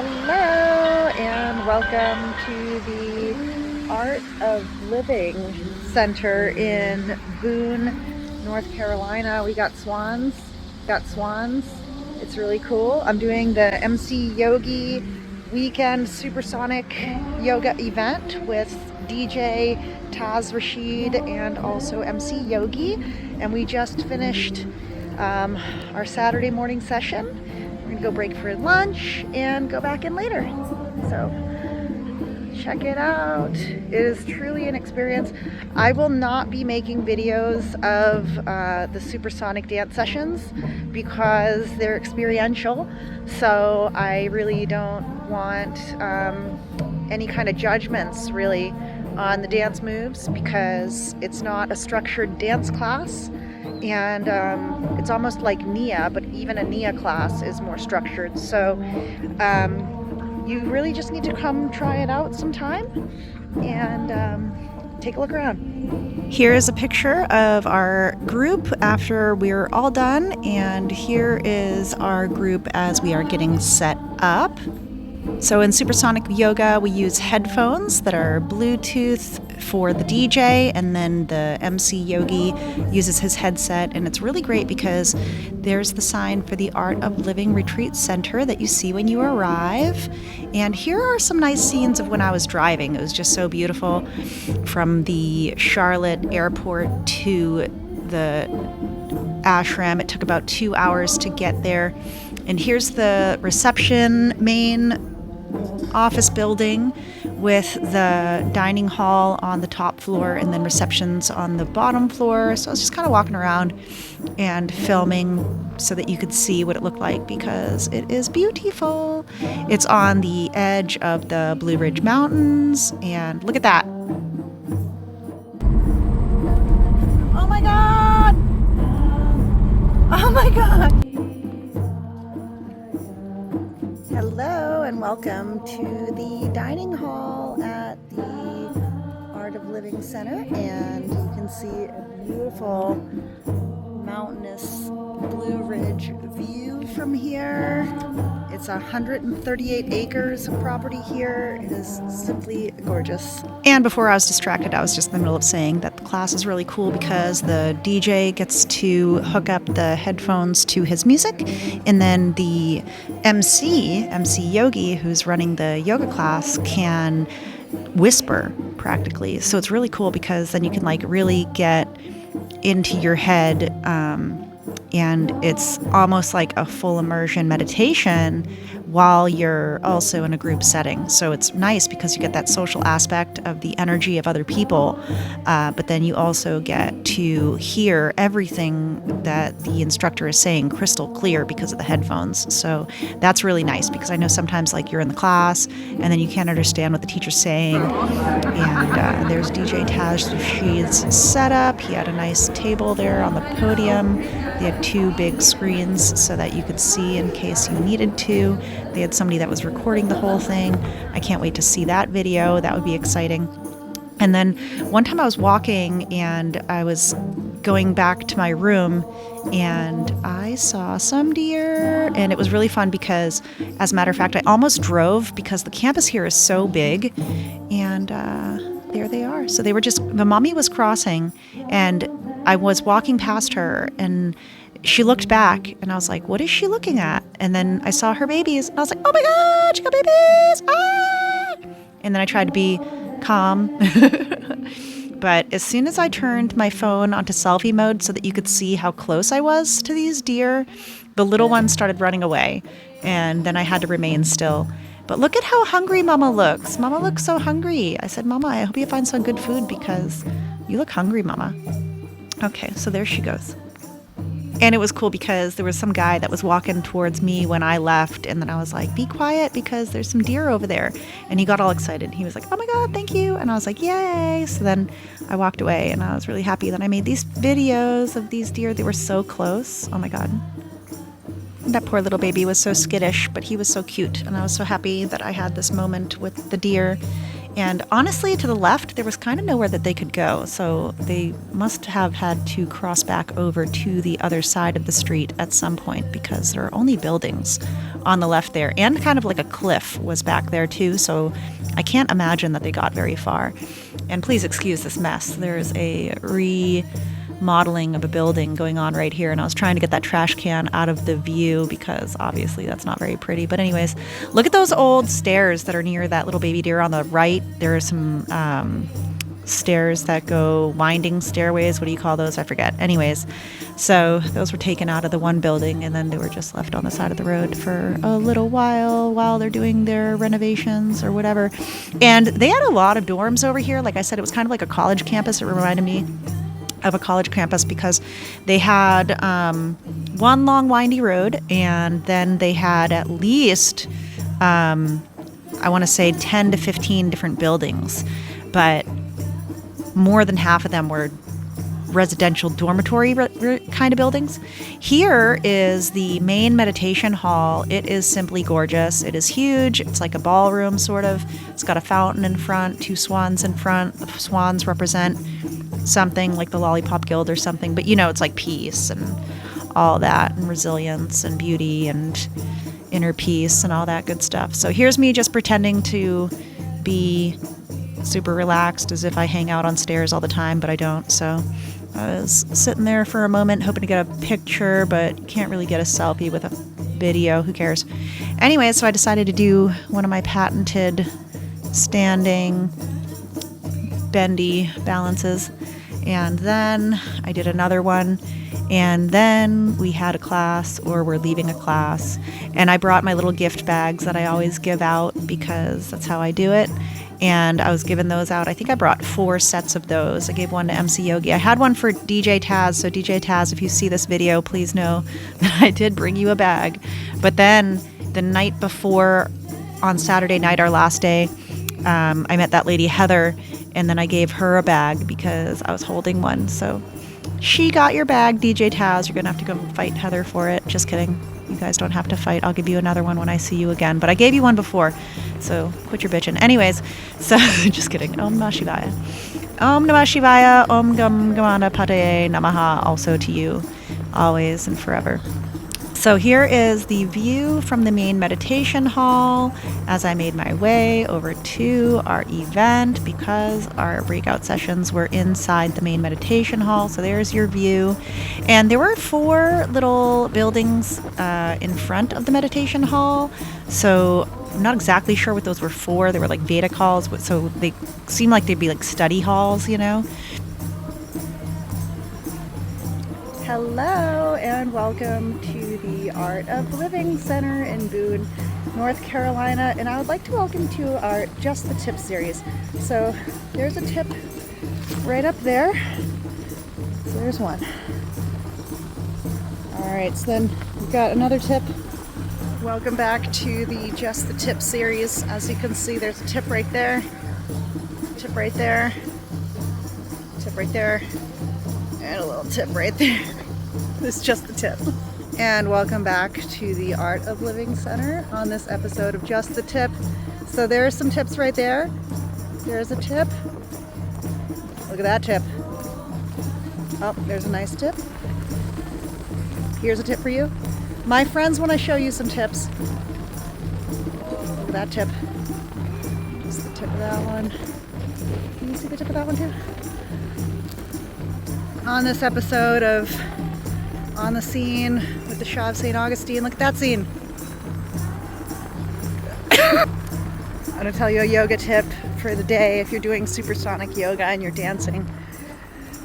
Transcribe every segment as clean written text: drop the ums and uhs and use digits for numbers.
Hello and welcome to the Art of Living Center in Boone, North Carolina. We got swans. It's really cool. I'm doing the MC Yogi weekend SuperSonic Yoga event with DJ Rashid and also MC Yogi. And we just finished our Saturday morning session. We're gonna go break for lunch and go back in later. So check it out. It is truly an experience. I will not be making videos of the Supersonic dance sessions because they're experiential. So I really don't want any kind of judgments really on the dance moves because it's not a structured dance class. And it's almost like Nia, but even a Nia class is more structured. So you really just need to come try it out sometime and take a look around. Here is a picture of our group after we're all done, and here is our group as we are getting set up. So in Supersonic Yoga, we use headphones that are Bluetooth for the DJ, and then the MC Yogi uses his headset, and it's really great because there's the sign for the Art of Living Retreat Center that you see when you arrive. And here are some nice scenes of when I was driving. It was just so beautiful. From the Charlotte airport to the ashram, it took about 2 hours to get there. And here's the reception main office building with the dining hall on the top floor and then receptions on the bottom floor. So I was just kind of walking around and filming so that you could see what it looked like because it is beautiful. It's on the edge of the Blue Ridge Mountains, and look at that. Oh my God! Oh my God! Hello and welcome to the dining hall at the Art of Living Center, and you can see a beautiful mountainous Blue Ridge view from here. It's 138 acres of property here. It is simply gorgeous. And before I was distracted, I was just in the middle of saying that the class is really cool because the DJ gets to hook up the headphones to his music, and then the MC Yogi, who's running the yoga class, can whisper practically. So it's really cool because then you can like really get into your head, and it's almost like a full immersion meditation while you're also in a group setting. So it's nice because you get that social aspect of the energy of other people, but then you also get to hear everything that the instructor is saying crystal clear because of the headphones. So that's really nice because I know sometimes like you're in the class and then you can't understand what the teacher's saying. And there's DJ Rashid's setup. He had a nice table there on the podium. They had 2 big screens so that you could see in case you needed to. They had somebody that was recording the whole thing. I can't wait to see that video. That would be exciting. And then one time I was walking and I was going back to my room and I saw some deer, and it was really fun because, as a matter of fact, I almost drove because the campus here is so big, and there they are. So they were just, the mommy was crossing and I was walking past her and she looked back and I was like, what is she looking at? And then I saw her babies and I was like, oh my God, she got babies! Ah! And then I tried to be calm. But as soon as I turned my phone onto selfie mode so that you could see how close I was to these deer, the little ones started running away, and then I had to remain still. But look at how hungry Mama looks. Mama looks so hungry. I said, Mama, I hope you find some good food because you look hungry, Mama. Okay, so there she goes. And it was cool because there was some guy that was walking towards me when I left, and then I was like, be quiet because there's some deer over there. And he got all excited. He was like, oh my God, thank you. And I was like, yay. So then I walked away and I was really happy that I made these videos of these deer. They were so close. Oh my God. That poor little baby was so skittish, but he was so cute. And I was so happy that I had this moment with the deer. And honestly, to the left, there was kind of nowhere that they could go. So they must have had to cross back over to the other side of the street at some point because there are only buildings on the left there. And kind of like a cliff was back there too. So I can't imagine that they got very far. And please excuse this mess. There's a remodeling of a building going on right here, and I was trying to get that trash can out of the view because obviously that's not very pretty. But anyways, look at those old stairs that are near that little baby deer on the right. There are some stairs that go winding stairways. What do you call those? I forget. Anyways, so those were taken out of the one building, and then they were just left on the side of the road for a little while they're doing their renovations or whatever. And they had a lot of dorms over here. Like I said, it was kind of like a college campus. It reminded me of a college campus because they had one long windy road, and then they had at least I want to say 10 to 15 different buildings, but more than half of them were residential dormitory kind of buildings. Here is the main meditation hall. It is simply gorgeous. It is huge. It's like a ballroom sort of. It's got a fountain in front, 2 swans in front. The swans represent something like the Lollipop Guild or something, but it's like peace and all that, and resilience and beauty and inner peace and all that good stuff. So here's me just pretending to be super relaxed as if I hang out on stairs all the time, but I don't. So I was sitting there for a moment hoping to get a picture, but can't really get a selfie with a video. Who cares? Anyway, so I decided to do one of my patented standing bendy balances, and then I did another one, and then we had a class, or we're leaving a class, and I brought my little gift bags that I always give out because that's how I do it. And I was giving those out. I think I brought 4 sets of those. I gave one to MC Yogi. I had one for DJ Taz. So DJ Taz, if you see this video, please know that I did bring you a bag. But then the night before, on Saturday night, our last day, I met that lady Heather, and then I gave her a bag because I was holding one. So she got your bag, DJ Taz. You're going to have to go fight Heather for it. Just kidding. You guys don't have to fight. I'll give you another one when I see you again. But I gave you one before, so quit your bitching. Anyways, so just kidding. Om Namah Shivaya. Om Namah Shivaya. Om Gam Gamana Pataye Namaha. Also to you, always and forever. So here is the view from the main meditation hall as I made my way over to our event because our breakout sessions were inside the main meditation hall. So there's your view. And there were 4 little buildings in front of the meditation hall. So I'm not exactly sure what those were for. They were like Vedic halls, but so they seem like they'd be like study halls, Hello and welcome to the Art of Living Center in Boone, North Carolina, and I would like to welcome to our Just the Tip series. So there's a tip right up there. So there's one. Alright, so then we've got another tip. Welcome back to the Just the Tip series. As you can see, there's a tip right there, tip right there, tip right there, and a little tip right there. This is just the tip. And welcome back to the Art of Living Center on this episode of Just the Tip. So there's some tips right there. There's a tip. Look at that tip. Oh, there's a nice tip. Here's a tip for you. My friends, when I show you some tips, look at that tip. Just the tip of that one. Can you see the tip of that one too? On this episode of On the Scene with the Shah of St. Augustine, look at that scene. I'm going to tell you a yoga tip for the day if you're doing SuperSonic Yoga and you're dancing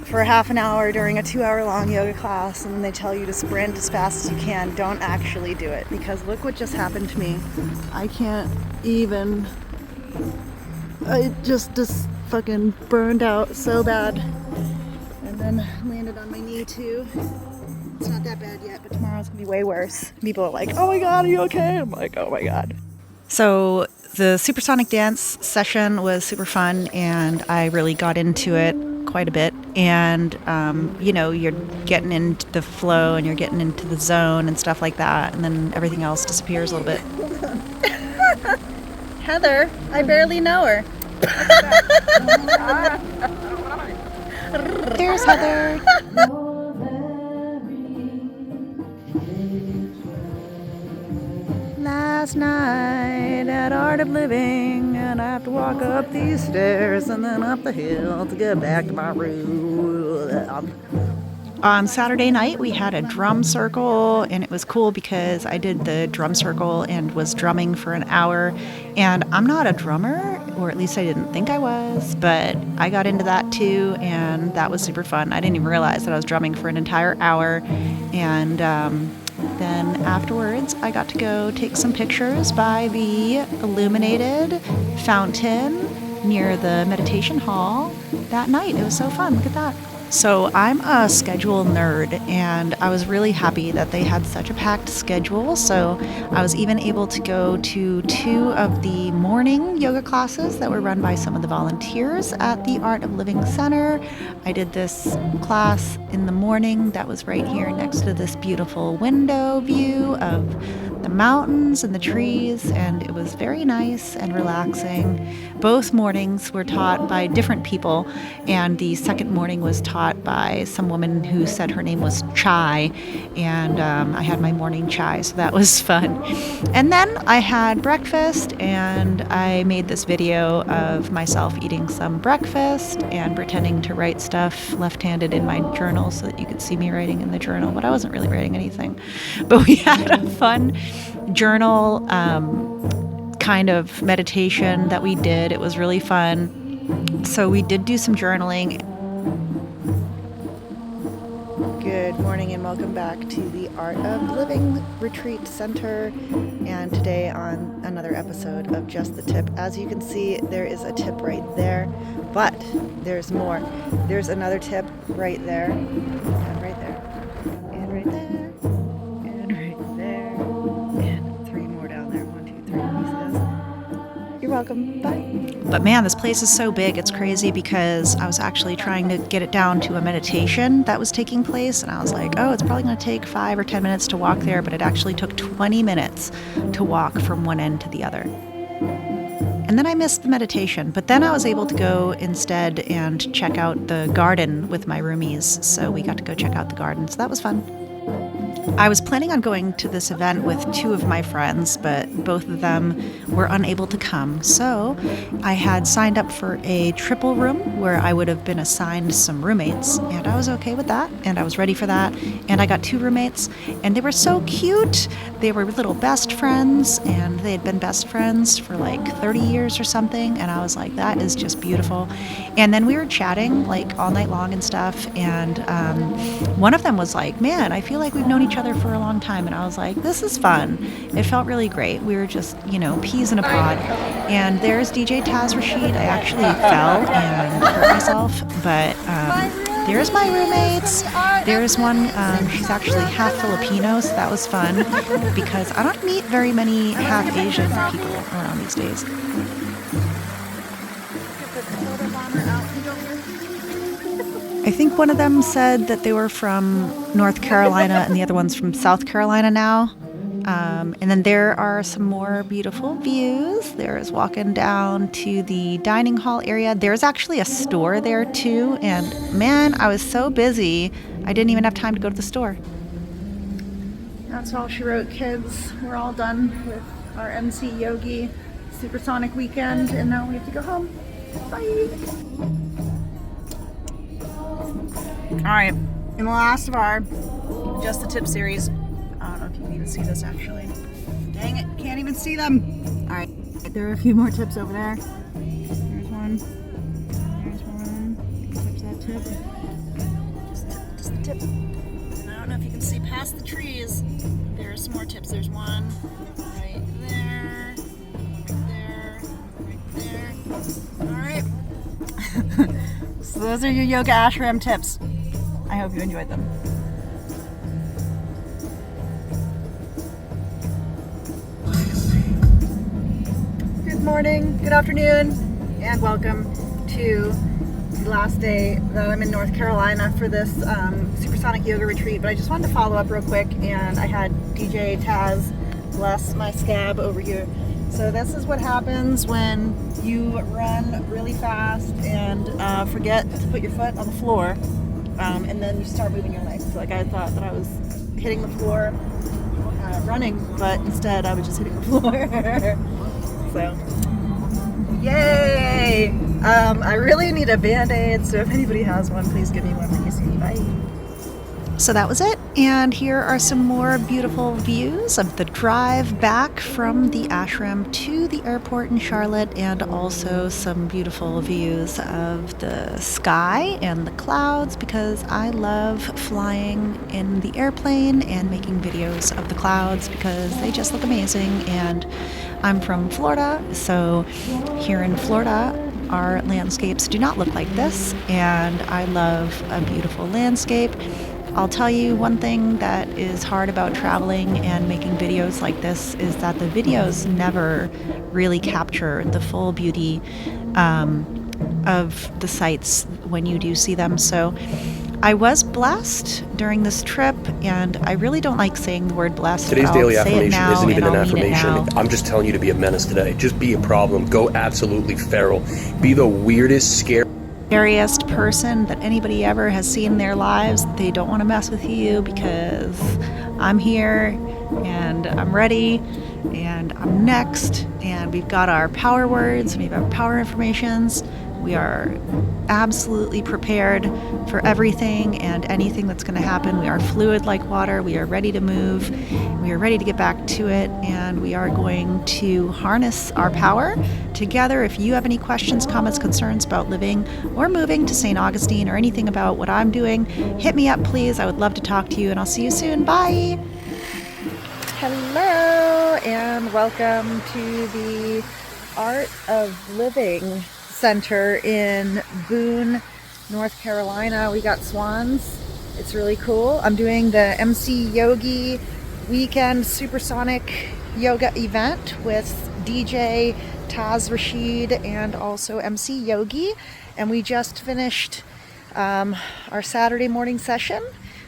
for half an hour during a 2-hour long yoga class and they tell you to sprint as fast as you can. Don't actually do it because look what just happened to me. I can't even. I just fucking burned out so bad. And then landed on my knee too. It's not that bad yet, but tomorrow's gonna be way worse. People are like, oh my god, are you okay? I'm like, oh my god. So the Supersonic dance session was super fun and I really got into it quite a bit. And, you're getting into the flow and you're getting into the zone and stuff like that. And then everything else disappears a little bit. Heather, I barely know her. There's Heather. Last night at Art of Living, and I have to walk up these stairs and then up the hill to get back to my room. On Saturday night, we had a drum circle, and it was cool because I did the drum circle and was drumming for an hour. And I'm not a drummer, or at least I didn't think I was, but I got into that too, and that was super fun. I didn't even realize that I was drumming for an entire hour. And then afterwards, I got to go take some pictures by the illuminated fountain near the meditation hall that night. It was so fun. Look at that. So I'm a schedule nerd, and I was really happy that they had such a packed schedule. So I was even able to go to 2 of the morning yoga classes that were run by some of the volunteers at the Art of Living Center. I did this class in the morning that was right here next to this beautiful window view of the mountains and the trees, and it was very nice and relaxing. Both mornings were taught by different people, and the second morning was taught by some woman who said her name was Chai, and I had my morning chai, so that was fun. And then I had breakfast, and I made this video of myself eating some breakfast and pretending to write stuff left-handed in my journal so that you could see me writing in the journal, but I wasn't really writing anything. But we had a fun journal kind of meditation that we did. It was really fun. So we did do some journaling. Good morning and welcome back to the Art of Living Retreat Center, and today on another episode of Just the Tip. As you can see, there is a tip right there, but there's more. There's another tip right there, and right there, and right there, and right there, and 3 more down there. 1, 2, 3 pieces. You're welcome. Bye. But man, this place is so big, it's crazy, because I was actually trying to get it down to a meditation that was taking place, and I was like, oh, it's probably going to take 5 or 10 minutes to walk there, but it actually took 20 minutes to walk from one end to the other. And then I missed the meditation, but then I was able to go instead and check out the garden with my roomies, so we got to go check out the garden, so that was fun. I was planning on going to this event with 2 of my friends, but both of them were unable to come. So I had signed up for a triple room where I would have been assigned some roommates, and I was okay with that, and I was ready for that. And I got 2 roommates, and they were so cute. They were little best friends, and they had been best friends for like 30 years or something, and I was like, that is just beautiful. And then we were chatting like all night long and stuff, and one of them was like, man, I feel like we've known each other for a long time, and I was like, this is fun. It felt really great. We were just, peas in a pod. And there's DJ Taz Rashid. I actually fell and hurt myself, but there's my roommates. There's one, she's actually half Filipino, so that was fun, because I don't meet very many half Asian people around these days. I think one of them said that they were from North Carolina and the other one's from South Carolina now. And then there are some more beautiful views. There's walking down to the dining hall area. There's actually a store there too. And man, I was so busy, I didn't even have time to go to the store. That's all she wrote, kids. We're all done with our MC Yogi SuperSonic weekend, and now we have to go home. Bye. Alright, in the last of our Just the Tip series, I don't know if you can even see this actually. Dang it, can't even see them. Alright, there are a few more tips over there. There's one. There's one. Tips that tip. Just the tip. And I don't know if you can see past the trees. There are some more tips. There's one right there. Right there. Alright. So those are your yoga ashram tips. I hope you enjoyed them. Good morning, good afternoon, and welcome to the last day that I'm in North Carolina for this SuperSonic Yoga retreat. But I just wanted to follow up real quick, and I had DJ Taz, bless my scab over here, So this is what happens when you run really fast and forget to put your foot on the floor, and then you start moving your legs. So like I thought that I was hitting the floor running, but instead I was just hitting the floor. So, yay! I really need a Band-Aid, so if anybody has one, please give me one when you see me. Bye. So that was it, and here are some more beautiful views of the drive back from the ashram to the airport in Charlotte, and also some beautiful views of the sky and the clouds, because I love flying in the airplane and making videos of the clouds because they just look amazing. And I'm from Florida, so here in Florida our landscapes do not look like this, and I love a beautiful landscape. I'll tell you one thing that is hard about traveling and making videos like this is that the videos never really capture the full beauty of the sights when you do see them. So I was blessed during this trip, and I really don't like saying the word blessed. Today's daily affirmation isn't even an affirmation. I'm just telling you to be a menace today. Just be a problem. Go absolutely feral. Be the weirdest, scariest person that anybody ever has seen in their lives. They don't want to mess with you because I'm here and I'm ready and I'm next, and we've got our power words and we've got power affirmations. We are absolutely prepared for everything and anything that's going to happen. We are fluid like water. We are ready to move. We are ready to get back to it, and we are going to harness our power together. If you have any questions, comments, concerns about living or moving to St. Augustine, or anything about what I'm doing, hit me up, please. I would love to talk to you, and I'll see you soon. Bye. Hello, and welcome to the Art of Living Center in Boone, North Carolina. We got swans. It's really cool. I'm doing the MC Yogi weekend SuperSonic Yoga event with DJ Rashid and also MC Yogi. And we just finished our Saturday morning session.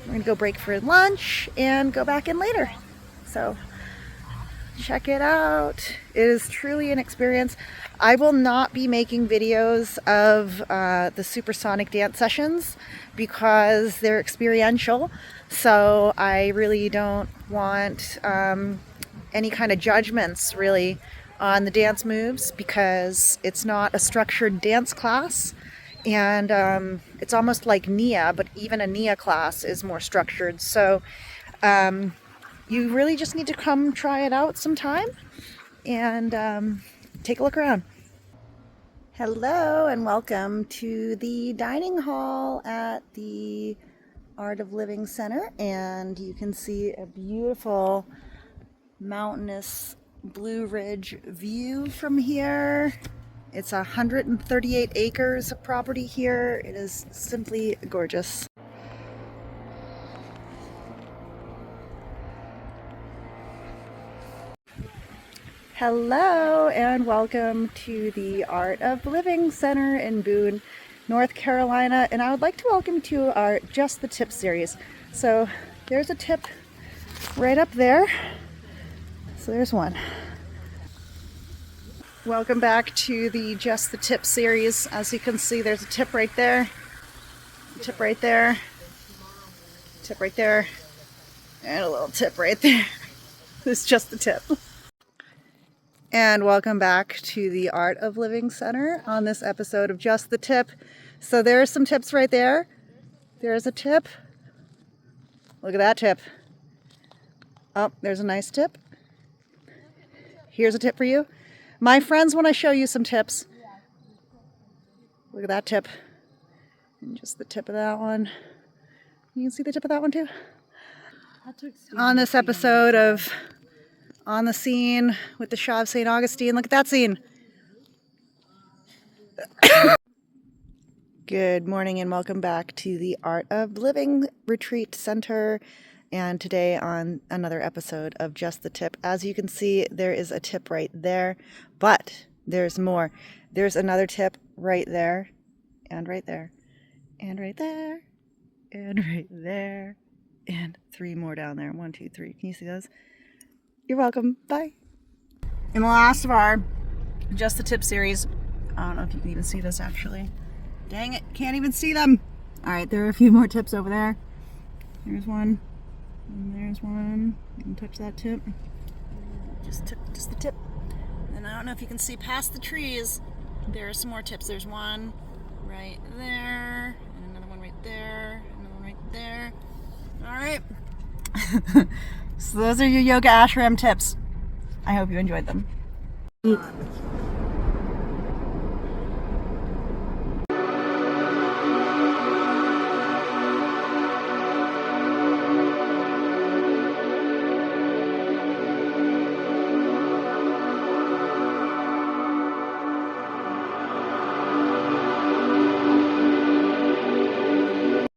We're going to go break for lunch and go back in later. So check it out. It is truly an experience. I will not be making videos of the SuperSonic dance sessions because they're experiential. So I really don't want any kind of judgments really on the dance moves, because it's not a structured dance class. And it's almost like Nia, but even a Nia class is more structured. So you really just need to come try it out sometime and take a look around. Hello, and welcome to the dining hall at the Art of Living Center. And you can see a beautiful mountainous Blue Ridge view from here. It's 138 acres of property here. It is simply gorgeous. Hello, and welcome to the Art of Living Center in Boone, North Carolina. And I would like to welcome you to our Just the Tip series. So there's a tip right up there. So there's one. Welcome back to the Just the Tip series. As you can see, there's a tip right there, a tip right there, tip right there, and a little tip right there. It's just the tip. And welcome back to the Art of Living Center on this episode of Just the Tip. So there are some tips right there. There's a tip. Look at that tip. Oh, there's a nice tip. Here's a tip for you. My friends, when I show you some tips, look at that tip. And just the tip of that one. You can see the tip of that one too. On this episode of On the Scene with the Shah of St. Augustine, look at that scene. Good morning and welcome back to the Art of Living Retreat Center. And today on another episode of Just the Tip. As you can see, there is a tip right there, but there's more. There's another tip right there, and right there, and right there, and right there, and 3 more down there. 1, 2, 3. Can you see those? You're welcome. Bye. in the last of our Just the Tip series. I don't know if you can even see this actually. Dang it, can't even see them. All right, there are a few more tips over there. There's one, and there's one. You can touch that tip. Just the tip. And I don't know if you can see past the trees. There are some more tips. There's one right there, and another one right there, another one right there. All right. So those are your yoga ashram tips. I hope you enjoyed them.